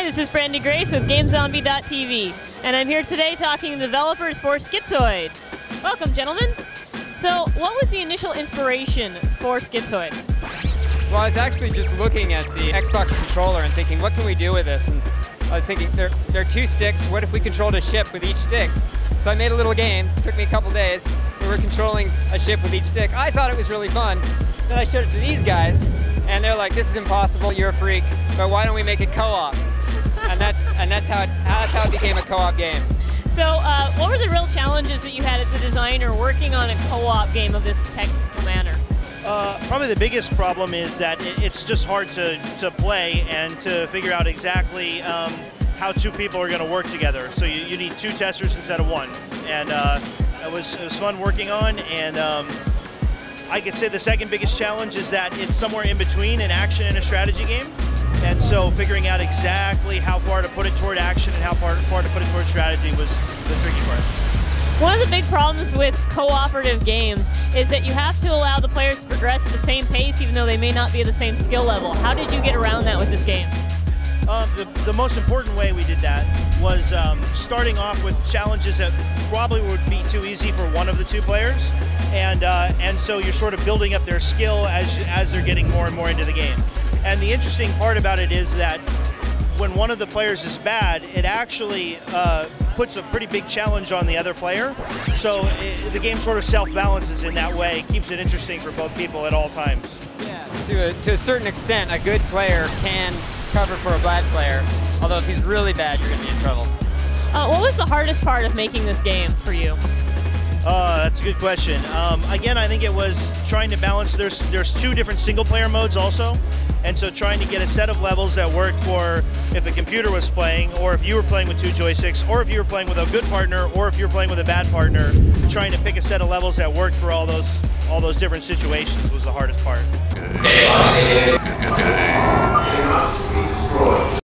this is Brandy Grace with GameZombie.tv, and I'm here today talking to developers for Schizoid. Welcome, gentlemen. So, what was the initial inspiration for Schizoid? Well, I was actually just looking at the Xbox controller and thinking, what can we do with this? And I was thinking, there are two sticks. What if we controlled a ship with each stick? So I made a little game. It took me a couple days. We were controlling a ship with each stick. I thought it was really fun. Then I showed it to these guys, and they're like, "This is impossible. You're a freak. But why don't we make it co-op?" And that's how it became a co-op game. So, what were the real challenges that you had as a designer working on a co-op game of this technical manner? Probably the biggest problem is that it's just hard to play and to figure out exactly how two people are going to work together. So you need two testers instead of one. And it was fun working on. And I could say the second biggest challenge is that it's somewhere in between an action and a strategy game. And so figuring out exactly how far to put it toward action and how far to put it toward strategy was the tricky part. One of the big problems with cooperative games is that you have to allow the players to progress at the same pace even though they may not be at the same skill level. How did you get around that with this game? The most important way we did that was starting off with challenges that probably would be too easy for one of the two players, and so you're sort of building up their skill as they're getting more and more into the game. And the interesting part about it is that when one of the players is bad, it actually puts a pretty big challenge on the other player. So the game sort of self-balances in that way. It keeps it interesting for both people at all times. Yeah, to a certain extent, a good player can cover for a bad player. Although if he's really bad, you're going to be in trouble. What was the hardest part of making this game for you? That's a good question. Again, I think it was trying to balance. There's two different single-player modes also, and so trying to get a set of levels that worked for if the computer was playing, or if you were playing with two joysticks, or if you were playing with a good partner, or if you were playing with a bad partner. Trying to pick a set of levels that worked for all those different situations was the hardest part.